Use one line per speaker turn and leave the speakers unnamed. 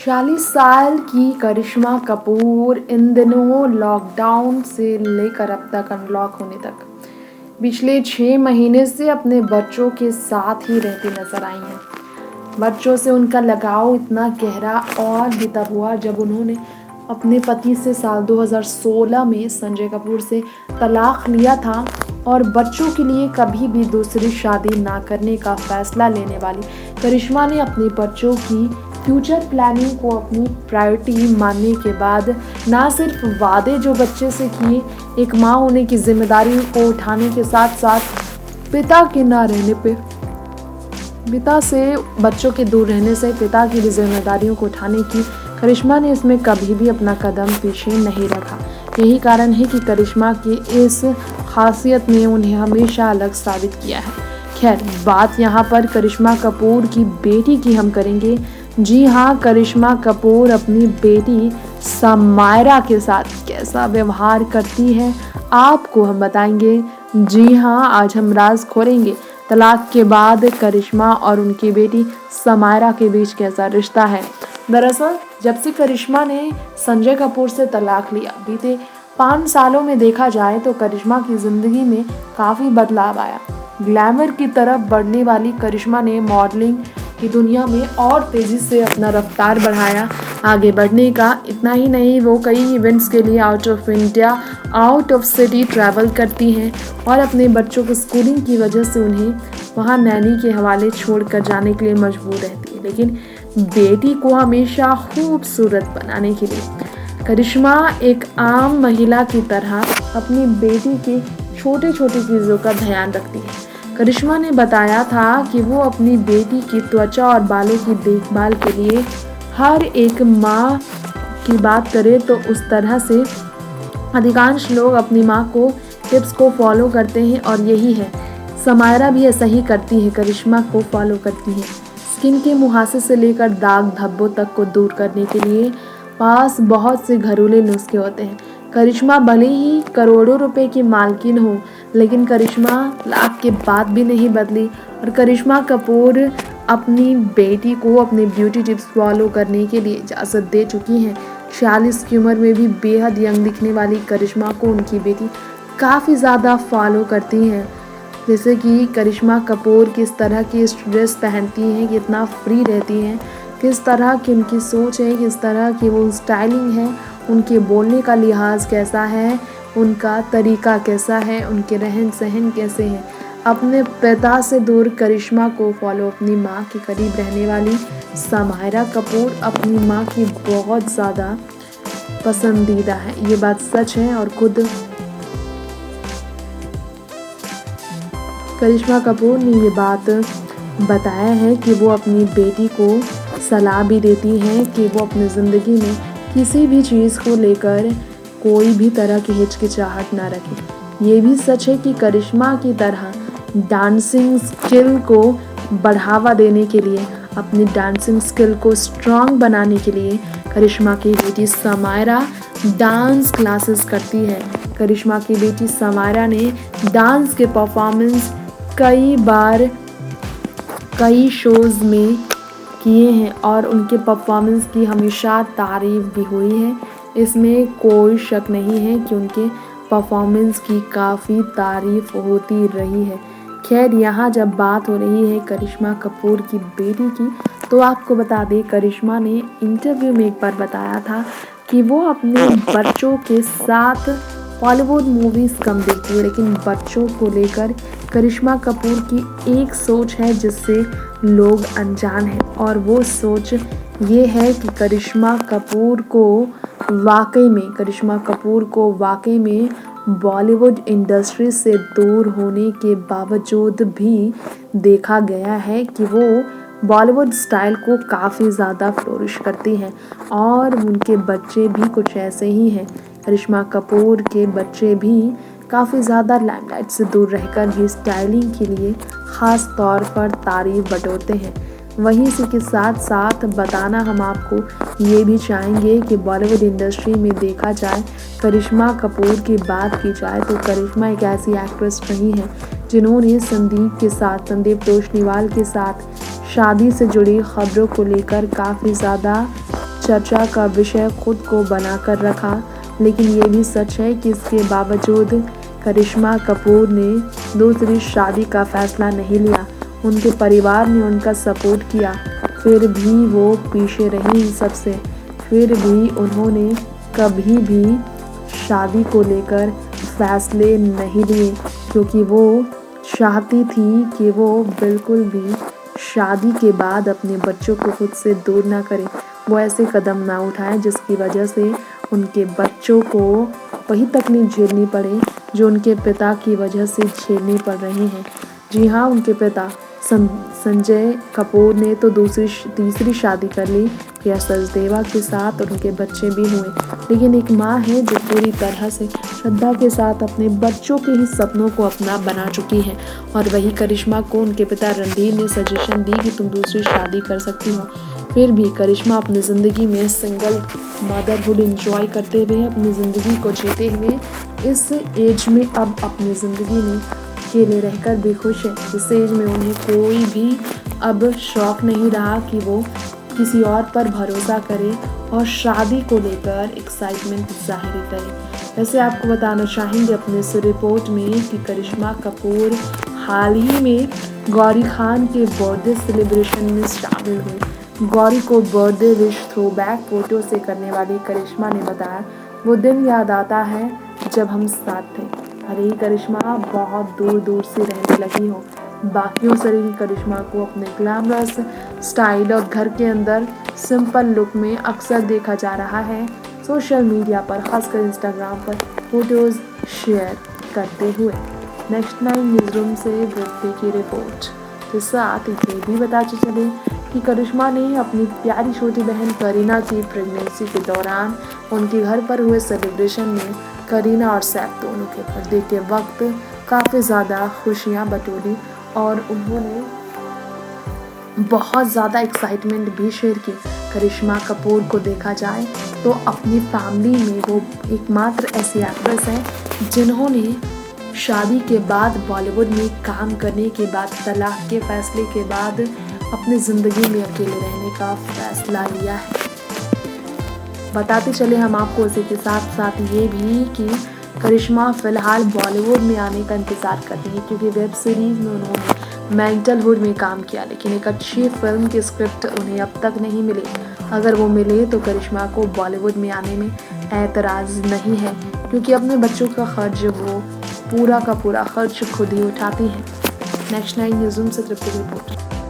40 साल की करिश्मा कपूर इन दिनों लॉकडाउन से लेकर अब तक अनलॉक होने तक पिछले 6 महीने से अपने बच्चों के साथ ही रहती नजर आई हैं। बच्चों से उनका लगाव इतना गहरा और भी तब हुआ जब उन्होंने अपने पति से साल 2016 में संजय कपूर से तलाक लिया था और बच्चों के लिए कभी भी दूसरी शादी ना करने का फैसला लेने वाली करिश्मा ने अपने बच्चों की फ्यूचर प्लानिंग को अपनी प्रायोरिटी मानने के बाद ना सिर्फ वादे जो बच्चे से किए, एक माँ होने की जिम्मेदारी को उठाने के साथ साथ पिता के ना रहने पे पिता से बच्चों के दूर रहने से पिता की भी जिम्मेदारियों को उठाने की करिश्मा ने इसमें कभी भी अपना कदम पीछे नहीं रखा। यही कारण है कि करिश्मा की इस खासियत ने उन्हें हमेशा अलग साबित किया है। खैर, बात यहाँ पर करिश्मा कपूर की बेटी की हम करेंगे। जी हाँ, करिश्मा कपूर अपनी बेटी समायरा के साथ कैसा व्यवहार करती है आपको हम बताएंगे। जी हाँ, आज हम राज खोलेंगे तलाक के बाद करिश्मा और उनकी बेटी समायरा के बीच कैसा रिश्ता है। दरअसल जब से करिश्मा ने संजय कपूर से तलाक लिया, बीते 5 सालों में देखा जाए तो करिश्मा की जिंदगी में काफी बदलाव आया। ग्लैमर की तरफ बढ़ने वाली करिश्मा ने मॉडलिंग की दुनिया में और तेजी से अपना रफ्तार बढ़ाया। आगे बढ़ने का इतना ही नहीं, वो कई इवेंट्स के लिए out of India, out of city travel करती हैं और अपने बच्चों को स्कूलिंग की वजह से उन्हें वहाँ नैनी के हवाले छोड़कर जाने के लिए मजबूर रहती है, लेकिन बेटी को हमेशा खूबसूरत बनाने के लिए करिश्मा एक आम महिला की तरह अपनी बेटी के छोटे छोटे चीज़ों का ध्यान रखती है। करिश्मा ने बताया था कि वो अपनी बेटी की त्वचा और बालों की देखभाल के लिए हर एक माँ की बात करे तो उस तरह से अधिकांश लोग अपनी माँ को टिप्स को फॉलो करते हैं और यही है, समायरा भी ऐसा ही करती है, करिश्मा को फॉलो करती है। स्किन के मुहासे से लेकर दाग धब्बों तक को दूर करने के लिए पास बहुत से घरेलू नुस्खे होते हैं। करिश्मा भले ही करोड़ों रुपए की मालकिन हो, लेकिन करिश्मा लाख के बाद भी नहीं बदली और करिश्मा कपूर अपनी बेटी को अपने ब्यूटी टिप्स फॉलो करने के लिए इजाज़त दे चुकी हैं। 46 की उम्र में भी बेहद यंग दिखने वाली करिश्मा को उनकी बेटी काफ़ी ज़्यादा फॉलो करती हैं। जैसे कि करिश्मा कपूर किस तरह की ड्रेस पहनती हैं, कितना फ्री रहती हैं, किस तरह की उनकी सोच है, किस तरह की वो स्टाइलिंग है, उनके बोलने का लिहाज कैसा है, उनका तरीका कैसा है, उनके रहन सहन कैसे हैं। अपने पिता से दूर करिश्मा को फॉलो अपनी माँ के करीब रहने वाली समायरा कपूर अपनी माँ की बहुत ज़्यादा पसंदीदा है। ये बात सच है और खुद करिश्मा कपूर ने ये बात बताया है कि वो अपनी बेटी को सलाह भी देती हैं कि वो अपनी ज़िंदगी में किसी भी चीज़ को लेकर कोई भी तरह की हिचकिचाहट ना रखे। ये भी सच है कि करिश्मा की तरह डांसिंग स्किल को बढ़ावा देने के लिए, अपनी डांसिंग स्किल को स्ट्रॉन्ग बनाने के लिए करिश्मा की बेटी समायरा डांस क्लासेस करती है। करिश्मा की बेटी समायरा ने डांस के परफॉर्मेंस कई बार कई शोज़ में किए हैं और उनके परफॉर्मेंस की हमेशा तारीफ भी हुई है। इसमें कोई शक नहीं है कि उनके परफॉर्मेंस की काफ़ी तारीफ होती रही है। खैर, यहाँ जब बात हो रही है करिश्मा कपूर की बेटी की, तो आपको बता दें करिश्मा ने इंटरव्यू में एक बार बताया था कि वो अपने बच्चों के साथ बॉलीवुड मूवीज़ कम देखती है, लेकिन बच्चों को लेकर करिश्मा कपूर की एक सोच है जिससे लोग अनजान हैं और वो सोच ये है कि करिश्मा कपूर को वाकई में बॉलीवुड इंडस्ट्री से दूर होने के बावजूद भी देखा गया है कि वो बॉलीवुड स्टाइल को काफ़ी ज़्यादा फ्लोरिश करती हैं और उनके बच्चे भी कुछ ऐसे ही हैं। करिश्मा कपूर के बच्चे भी काफ़ी ज़्यादा लाइमलाइट से दूर रहकर भी स्टाइलिंग के लिए ख़ास तौर पर तारीफ बटोरते हैं। वहीं इसी के साथ साथ बताना हम आपको ये भी चाहेंगे कि बॉलीवुड इंडस्ट्री में देखा जाए, करिश्मा कपूर की बात की जाए तो करिश्मा एक ऐसी एक्ट्रेस रही है जिन्होंने संदीप तोषनीवाल के साथ शादी से जुड़ी खबरों को लेकर काफ़ी ज़्यादा चर्चा का विषय खुद को बनाकर रखा, लेकिन ये भी सच है कि इसके बावजूद करिश्मा कपूर ने दूसरी शादी का फैसला नहीं लिया। उनके परिवार ने उनका सपोर्ट किया, फिर भी वो पीछे रही इन सबसे। फिर भी उन्होंने कभी भी शादी को लेकर फैसले नहीं लिए, क्योंकि वो चाहती थी कि वो बिल्कुल भी शादी के बाद अपने बच्चों को खुद से दूर ना करें। वो ऐसे कदम ना उठाएं जिसकी वजह से उनके बच्चों को वही तकलीफ झेलनी पड़े जो उनके पिता की वजह से झेलनी पड़ रही हैं। जी हाँ, उनके पिता संजय कपूर ने तो तीसरी शादी कर ली प्रिया सचदेवा के साथ, और उनके बच्चे भी हुए। लेकिन एक माँ है जो पूरी तरह से श्रद्धा के साथ अपने बच्चों के ही सपनों को अपना बना चुकी है। और वही करिश्मा को उनके पिता रणधीर ने सजेशन दी कि तुम दूसरी शादी कर सकती हो। फिर भी करिश्मा अपनी ज़िंदगी में सिंगल मदरहुड एंजॉय करते हुए, अपनी ज़िंदगी को जीते हुए इस एज में अब अपनी ज़िंदगी में अकेले रहकर भी खुश है। इस एज में उन्हें कोई भी अब शौक नहीं रहा कि वो किसी और पर भरोसा करे और शादी को लेकर एक्साइटमेंट जाहिर करे। वैसे आपको बताना चाहेंगे अपने इस रिपोर्ट में कि करिश्मा कपूर हाल ही में गौरी खान के बर्थडे सेलिब्रेशन में शामिल हुई। गौरी को बर्थडे विश थ्रोबैक फोटो से करने वाली करिश्मा ने बताया, वो दिन याद आता है जब हम साथ थे। अरे करिश्मा बहुत दूर दूर से रहने लगी हो। बाकियों से रही करिश्मा को अपने ग्लैमरस स्टाइल और घर के अंदर सिंपल लुक में अक्सर देखा जा रहा है सोशल मीडिया पर, खासकर इंस्टाग्राम पर फोटोज़ शेयर करते हुए। नेक्स्ट 9 न्यूज़ रूम से वृद्धि की रिपोर्ट के साथ ये भी बताते चले कि करिश्मा ने अपनी प्यारी छोटी बहन करीना की प्रेगनेंसी के दौरान उनके घर पर हुए सेलिब्रेशन में करीना और सैफ दोनों के बर्थडे के वक्त काफ़ी ज़्यादा खुशियाँ बटोरी और उन्होंने बहुत ज़्यादा एक्साइटमेंट भी शेयर की। करिश्मा कपूर को देखा जाए तो अपनी फैमिली में वो एकमात्र ऐसी एक्ट्रेस हैं जिन्होंने शादी के बाद बॉलीवुड में काम करने के बाद, तलाक के फैसले के बाद अपनी ज़िंदगी में अकेले रहने का फैसला लिया है। बताते चले हम आपको इसी के साथ साथ ये भी कि करिश्मा फ़िलहाल बॉलीवुड में आने का इंतज़ार कर रही है, क्योंकि वेब सीरीज़ में उन्होंने मेंटलहुड में काम किया, लेकिन एक अच्छी फिल्म की स्क्रिप्ट उन्हें अब तक नहीं मिली। अगर वो मिले तो करिश्मा को बॉलीवुड में आने में ऐतराज़ नहीं है, क्योंकि अपने बच्चों का खर्च वो पूरा का पूरा खर्च खुद ही उठाती हैं। नेक्स्ट 9 न्यूज़ रूम से तृप्ति रिपोर्ट।